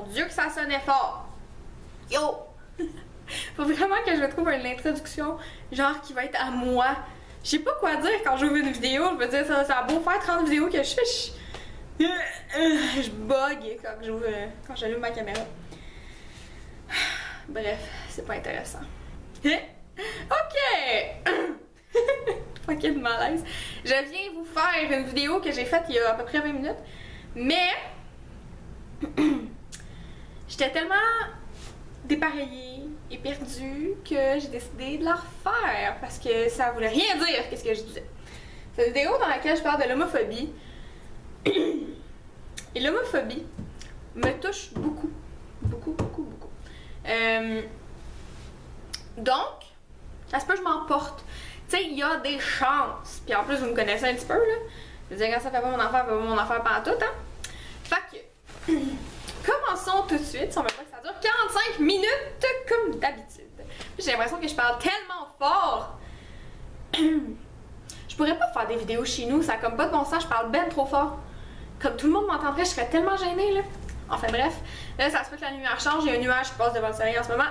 Dieu que ça sonnait fort! Yo! Faut vraiment que je trouve une introduction, genre qui va être à moi. Je sais pas quoi dire quand j'ouvre une vidéo. Je veux dire, ça a beau faire 30 vidéos que je fais, je bug quand j'allume ma caméra. Bref, c'est pas intéressant. Ok! Fucking malaise. Je viens vous faire une vidéo que j'ai faite il y a à peu près 20 minutes. Mais j'étais tellement dépareillée et perdue que j'ai décidé de la refaire parce que ça voulait rien dire qu'est-ce que je disais. C'est une vidéo dans laquelle je parle de l'homophobie. Et l'homophobie me touche beaucoup. Beaucoup, beaucoup, beaucoup. Donc, ça se peut que je m'emporte. Tu sais, il y a des chances. Puis en plus, vous me connaissez un petit peu, là. Je veux dire, quand ça fait pas mon affaire pantoute, hein. Fait que, commençons tout de suite. Si on veut pas que ça dure 45 minutes, comme d'habitude. J'ai l'impression que je parle tellement fort. Je pourrais pas faire des vidéos chez nous, ça a comme pas de bon sens, je parle ben trop fort. Comme tout le monde m'entendrait, je serais tellement gênée, là. Enfin bref, là, ça se peut que la lumière change, il y a un nuage qui passe devant le soleil en ce moment.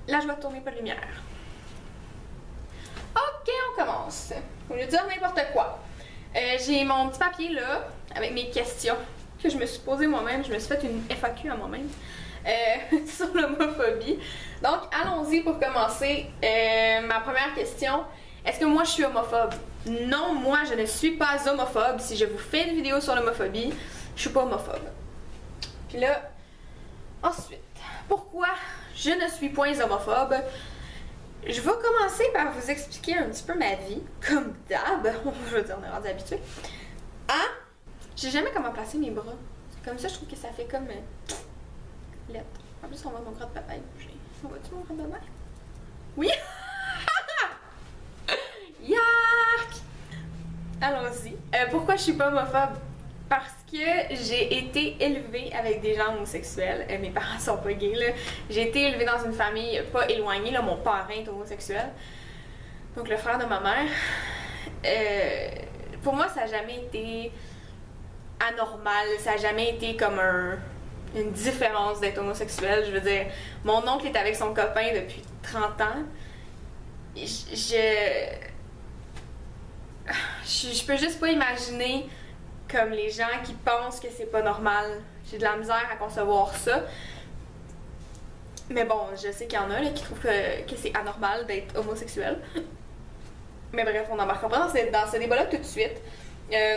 Là, je vais tourner pas de lumière. Ok, on commence. Au lieu de dire n'importe quoi. J'ai mon petit papier là, avec mes questions que je me suis posée moi-même. Je me suis fait une FAQ à moi-même sur l'homophobie. Donc, allons-y pour commencer. Ma première question, est-ce que moi je suis homophobe? Non, moi je ne suis pas homophobe. Si je vous fais une vidéo sur l'homophobie, je suis pas homophobe. Puis là, ensuite, pourquoi je ne suis point homophobe? Je vais commencer par vous expliquer un petit peu ma vie, comme d'hab, je veux dire, on est rendu habitué. Hein? J'ai jamais comment placer mes bras. Comme ça, je trouve que ça fait comme lettre. En plus, on voit mon gras de papaye bouger. On voit-tu mon gras de papaye? Oui! Yark! Allons-y. Pourquoi je suis pas homophobe? Parce que j'ai été élevée avec des gens homosexuels. Mes parents sont pas gays, là. J'ai été élevée dans une famille pas éloignée, là. Mon parrain est homosexuel. Donc, le frère de ma mère. Pour moi, ça n'a jamais été anormal. Ça n'a jamais été comme une différence d'être homosexuel. Je veux dire, mon oncle est avec son copain depuis 30 ans. Je peux juste pas imaginer comme les gens qui pensent que c'est pas normal. J'ai de la misère à concevoir ça. Mais bon, je sais qu'il y en a là, qui trouvent que c'est anormal d'être homosexuel. Mais bref, on n'embarquera pas dans ce débat-là tout de suite.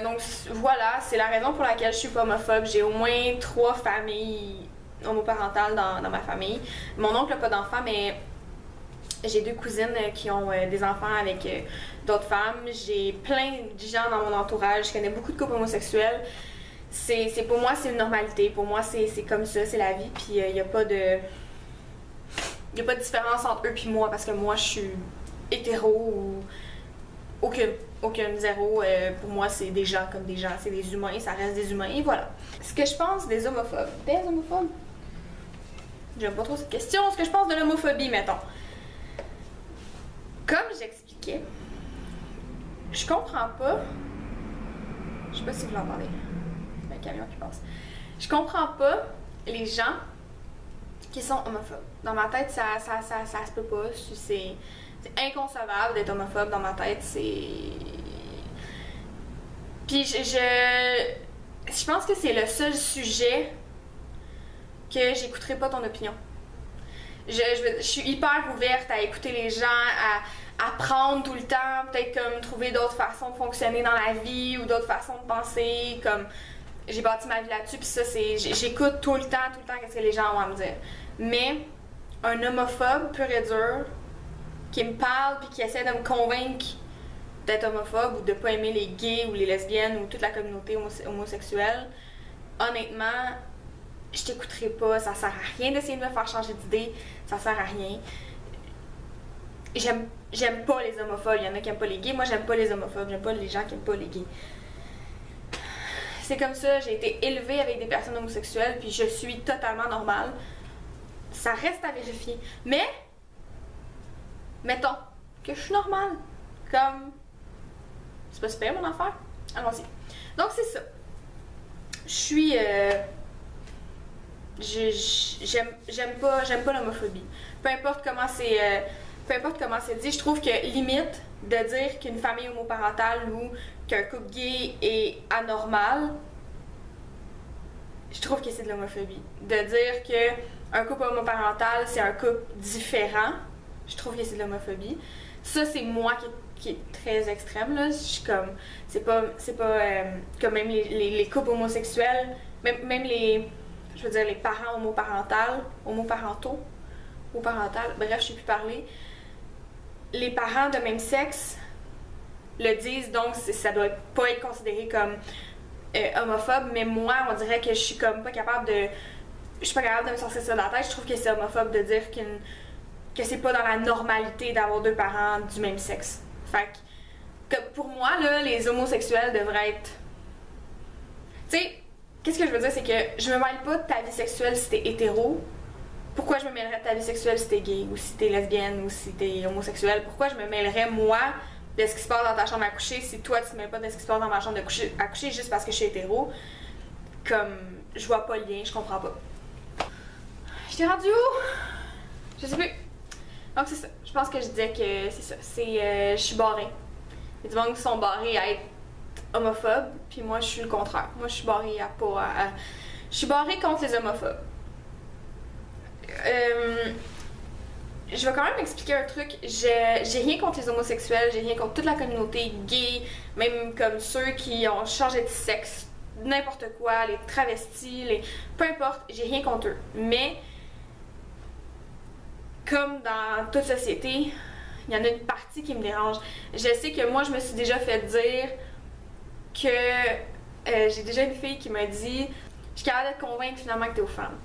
Donc voilà, c'est la raison pour laquelle je suis pas homophobe. J'ai au moins 3 familles homoparentales dans ma famille. Mon oncle n'a pas d'enfant, mais j'ai 2 cousines qui ont des enfants avec d'autres femmes. J'ai plein de gens dans mon entourage. Je connais beaucoup de couples homosexuels. Pour moi, c'est une normalité. Pour moi, c'est comme ça, c'est la vie. Puis il n'y a pas de différence entre eux puis moi parce que moi, je suis hétéro ou aucune, zéro. Pour moi, c'est des gens comme des gens. C'est des humains, ça reste des humains. Et voilà. Ce que je pense des homophobes. Des homophobes? J'aime pas trop cette question. Ce que je pense de l'homophobie, mettons. Comme j'expliquais, je comprends pas. Je sais pas si vous l'entendez. C'est un camion qui passe. Je comprends pas les gens qui sont homophobes. Dans ma tête, ça se peut pas. C'est inconcevable d'être homophobe dans ma tête. Puis je pense que c'est le seul sujet que j'écouterai pas ton opinion. Je suis hyper ouverte à écouter les gens, à apprendre tout le temps, peut-être comme trouver d'autres façons de fonctionner dans la vie ou d'autres façons de penser, comme j'ai bâti ma vie là-dessus, puis ça j'écoute tout le temps qu'est-ce que les gens ont à me dire. Mais un homophobe pur et dur qui me parle puis qui essaie de me convaincre d'être homophobe ou de pas aimer les gays ou les lesbiennes ou toute la communauté homosexuelle, honnêtement, je t'écouterai pas, ça sert à rien d'essayer de me faire changer d'idée, ça sert à rien. J'aime pas les homophobes, il y en a qui aiment pas les gays, moi j'aime pas les homophobes, j'aime pas les gens qui aiment pas les gays. C'est comme ça, j'ai été élevée avec des personnes homosexuelles, puis je suis totalement normale. Ça reste à vérifier. Mais, mettons que je suis normale, comme... C'est pas super mon affaire? Allons-y. Donc c'est ça. Je suis... j'aime pas l'homophobie. Peu importe comment c'est dit, je trouve que limite de dire qu'une famille homoparentale ou qu'un couple gay est anormal, je trouve que c'est de l'homophobie. De dire qu'un couple homoparental, c'est un couple différent, je trouve que c'est de l'homophobie. Ça, c'est moi qui est très extrême, là. Je suis comme... C'est pas comme même les couples homosexuels, même les... Je veux dire, les parents homoparentaux, bref, je sais plus parler. Les parents de même sexe le disent, donc ça doit pas être considéré comme homophobe, mais moi, on dirait que je suis comme pas capable de... Je suis pas capable de me sortir ça de la tête. Je trouve que c'est homophobe de dire que c'est pas dans la normalité d'avoir deux parents du même sexe. Fait que pour moi, là, les homosexuels devraient être... Tu sais, qu'est-ce que je veux dire, c'est que je me mêle pas de ta vie sexuelle si t'es hétéro. Pourquoi je me mêlerais de ta vie sexuelle si t'es gay, ou si t'es lesbienne, ou si t'es homosexuel? Pourquoi je me mêlerais, moi, de ce qui se passe dans ta chambre à coucher si toi, tu te mêles pas de ce qui se passe dans ma chambre à coucher juste parce que je suis hétéro? Comme, je vois pas le lien, je comprends pas. J'étais rendue où? Je sais plus. Donc c'est ça. Je pense que je disais que c'est ça. Je suis barrée. Il y a du monde qui sont barrés à être homophobes, puis moi je suis le contraire. Moi je suis barrée à pas... je suis barrée contre les homophobes. Je vais quand même expliquer un truc. J'ai rien contre les homosexuels, j'ai rien contre toute la communauté gay, même comme ceux qui ont changé de sexe, n'importe quoi, les travestis, peu importe, j'ai rien contre eux. Mais comme dans toute société, il y en a une partie qui me dérange. Je sais que moi, je me suis déjà fait dire que j'ai déjà une fille qui m'a dit « Je suis capable de te convaincre finalement que t'es aux femmes. »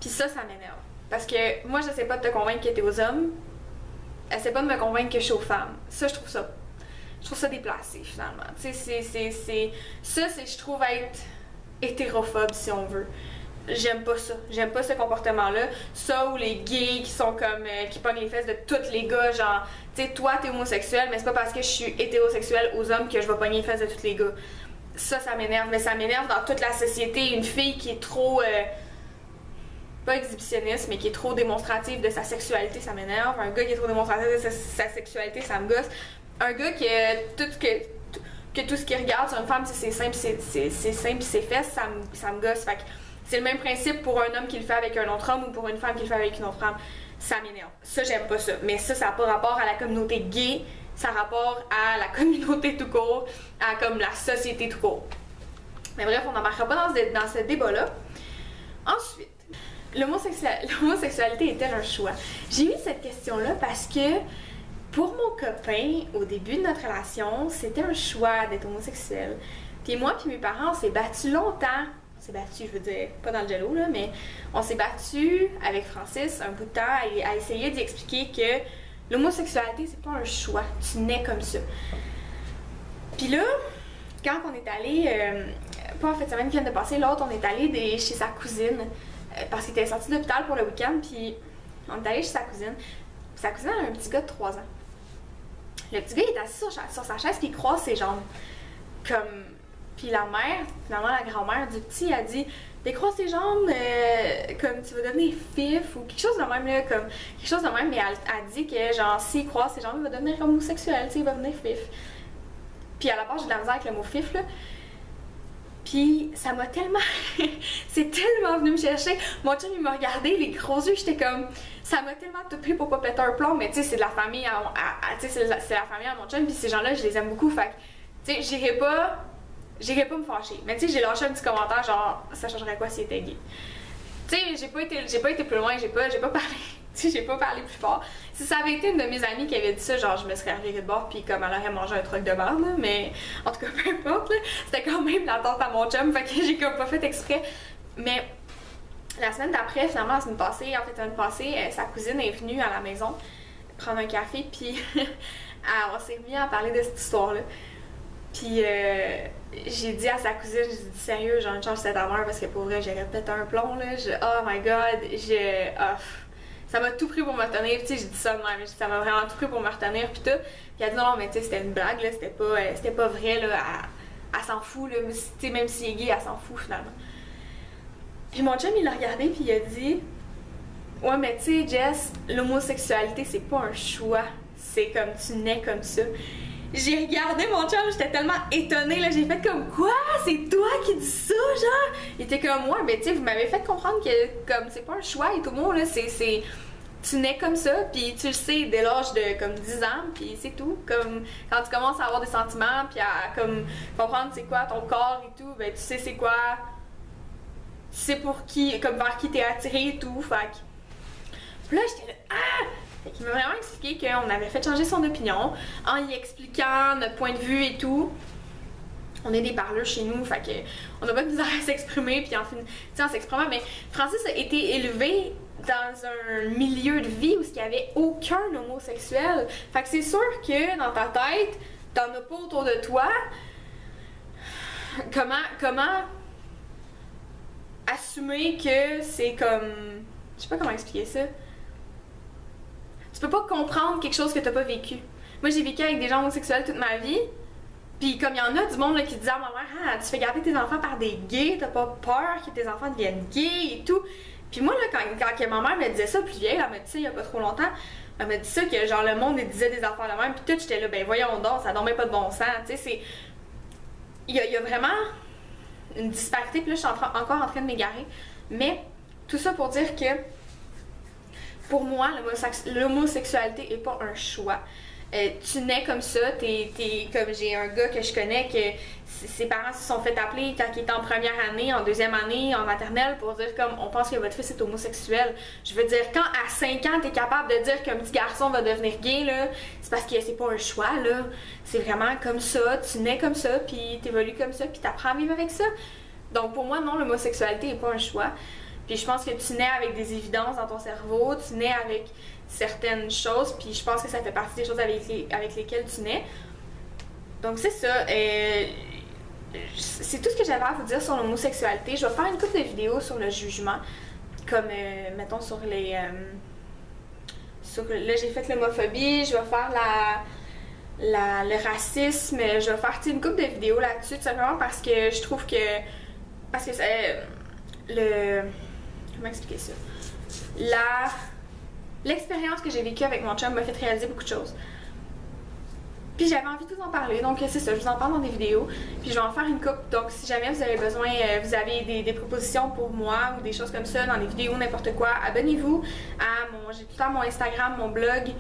Puis ça m'énerve. Parce que moi, j'essaie pas de te convaincre que t'es aux hommes. Essaie pas de me convaincre que je suis aux femmes. Ça, je trouve ça déplacé finalement. Tu sais, je trouve être hétérophobe si on veut. J'aime pas ça. J'aime pas ce comportement-là. Ça ou les gays qui sont comme... qui pognent les fesses de tous les gars, genre... Tu sais, toi, t'es homosexuel, mais c'est pas parce que je suis hétérosexuelle aux hommes que je vais pogner les fesses de tous les gars. Ça m'énerve. Mais ça m'énerve dans toute la société. Une fille qui est trop... pas exhibitionniste, mais qui est trop démonstrative de sa sexualité, ça m'énerve. Un gars qui est trop démonstratif de sa sexualité, ça me gosse. Un gars qui... tout ce qu'il regarde sur une femme, c'est ses seins pis ses fesses, ça me gosse. Fait que c'est le même principe pour un homme qui le fait avec un autre homme ou pour une femme qui le fait avec une autre femme. Ça m'énerve. Ça, j'aime pas ça. Mais ça n'a pas rapport à la communauté gay, ça a rapport à la communauté tout court, à comme la société tout court. Mais bref, on n'embarquera pas dans ce débat-là. Ensuite, l'homosexualité est-elle un choix? J'ai mis cette question-là parce que pour mon copain, au début de notre relation, c'était un choix d'être homosexuel. Puis moi puis mes parents, on s'est battus longtemps. On s'est battus, je veux dire, pas dans le jello, là, mais on s'est battus avec Francis un bout de temps à essayer d'y expliquer que l'homosexualité, c'est pas un choix. Tu nais comme ça. Puis là, quand on est allé, pas en fait semaine qui vient de passer, l'autre, on est allé chez sa cousine parce qu'il était sorti de l'hôpital pour le week-end, puis on est allé chez sa cousine. Puis sa cousine, elle a un petit gars de 3 ans. Le petit gars, il est assis sur sa chaise, puis il croise ses jambes. Comme... Puis la mère, finalement la grand-mère du petit, a dit « Décroise tes jambes, comme tu vas devenir fif » ou quelque chose de même, là, comme... Quelque chose de même, mais elle a dit que, genre, s'il croise ses jambes, il va devenir homosexuel, tu sais, il va devenir fif. Puis à la base, j'ai de la misère avec le mot fif, là. Puis ça m'a tellement... c'est tellement venu me chercher. Mon chum, il m'a regardé, les gros yeux, j'étais comme... Ça m'a tellement topé pour pas péter un plomb, mais tu sais, c'est de la famille tu sais, c'est la famille à mon chum, puis ces gens-là, je les aime beaucoup, fait que, tu sais, j'irais pas me fâcher. Mais tu sais, j'ai lâché un petit commentaire, genre, ça changerait quoi s'il était gay? Tu sais, j'ai pas été plus loin, j'ai pas parlé... Tu sais, j'ai pas parlé plus fort. Si ça avait été une de mes amies qui avait dit ça, genre, je me serais revirée de bord, puis comme elle aurait mangé un truc de merde, là, mais en tout cas, peu importe, là, c'était quand même la tante à mon chum, fait que j'ai comme pas fait exprès. Mais la semaine d'après, finalement, la semaine passée, sa cousine est venue à la maison prendre un café, puis on s'est remis à parler de cette histoire-là. Puis j'ai dit à sa cousine, j'ai dit sérieux, j'en change cette amère parce que pour vrai, j'aurais peut-être un plomb, là. Oh my god, ça m'a tout pris pour me retenir, tu sais, j'ai dit ça de même, ça m'a vraiment tout pris pour me retenir, puis tout. Puis elle a dit non, mais tu sais, c'était une blague, là, c'était pas vrai, là, elle s'en fout, là, tu sais, même s'il est gay, elle s'en fout finalement. Puis mon chum, il l'a regardé, puis il a dit ouais, mais tu sais, Jess, l'homosexualité, c'est pas un choix. C'est comme tu nais comme ça. J'ai regardé mon chum, j'étais tellement étonnée, là, j'ai fait comme quoi? C'est toi qui dis ça, genre? Il était comme ouais, mais tu sais, vous m'avez fait comprendre que comme c'est pas un choix et tout le monde, là, c'est tu nais comme ça, puis tu le sais dès l'âge de comme 10 ans, puis c'est tout. Comme quand tu commences à avoir des sentiments, puis à comme comprendre c'est quoi ton corps et tout, ben tu sais c'est quoi, tu sais pour qui, comme vers qui t'es attiré et tout, fait que... Puis là j'étais là, ah! Fait qu'il m'a vraiment expliqué qu'on avait fait changer son opinion en y expliquant notre point de vue et tout. On est des parleurs chez nous, fait que on n'a pas de misère à s'exprimer, puis en s'exprimant, mais Francis a été élevé dans un milieu de vie où il n'y avait aucun homosexuel. Fait que c'est sûr que dans ta tête, t'en as pas autour de toi. Comment assumer que c'est comme... Je sais pas comment expliquer ça. Tu peux pas comprendre quelque chose que t'as pas vécu. Moi, j'ai vécu avec des gens homosexuels toute ma vie. Puis comme il y en a du monde là, qui disait à ma mère, ah, tu fais garder tes enfants par des gays, t'as pas peur que tes enfants deviennent gays et tout. Puis moi, là, quand ma mère me disait ça, plus vieille, elle m'a dit ça il y a pas trop longtemps, elle m'a dit ça que genre le monde disait des affaires de même, puis tout, j'étais là, ben voyons donc, ça dormait pas de bon sens, tu sais, c'est... Il y a vraiment une disparité, puis là, je suis encore en train de m'égarer, mais tout ça pour dire que pour moi, l'homosexualité est pas un choix. Tu nais comme ça, comme j'ai un gars que je connais que ses parents se sont fait appeler quand il était en première année, en deuxième année, en maternelle pour dire comme on pense que votre fils est homosexuel. Je veux dire, quand à 5 ans t'es capable de dire qu'un petit garçon va devenir gay, là, c'est parce que c'est pas un choix, là. C'est vraiment comme ça, tu nais comme ça, puis t'évolues comme ça, puis t'apprends à vivre avec ça. Donc pour moi, non, l'homosexualité est pas un choix. Puis je pense que tu nais avec des évidences dans ton cerveau, tu nais avec certaines choses, puis je pense que ça fait partie des choses avec lesquelles tu nais. Donc c'est ça. C'est tout ce que j'avais à vous dire sur l'homosexualité. Je vais faire une couple de vidéos sur le jugement, comme mettons sur les... là j'ai fait l'homophobie, je vais faire le racisme, je vais faire une couple de vidéos là-dessus, tout simplement parce que je trouve que... Parce que comment expliquer ça? L'expérience que j'ai vécue avec mon chum m'a fait réaliser beaucoup de choses. Puis j'avais envie de vous en parler, donc c'est ça, je vous en parle dans des vidéos. Puis je vais en faire une couple, donc si jamais vous avez besoin, vous avez des propositions pour moi ou des choses comme ça dans des vidéos, n'importe quoi, abonnez-vous à j'ai tout le temps mon Instagram, mon blog,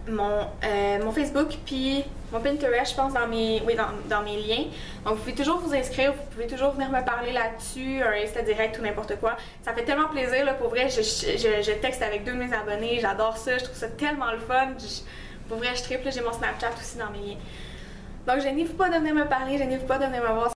mon Facebook, puis mon Pinterest, je pense, dans mes liens. Donc, vous pouvez toujours vous inscrire, vous pouvez toujours venir me parler là-dessus, un Insta direct ou n'importe quoi. Ça fait tellement plaisir, là, pour vrai, je texte avec 2 de mes abonnés, j'adore ça, je trouve ça tellement le fun. Pour vrai, je triple, j'ai mon Snapchat aussi dans mes liens. Donc, gênez-vous pas de venir me parler, gênez-vous pas de venir me voir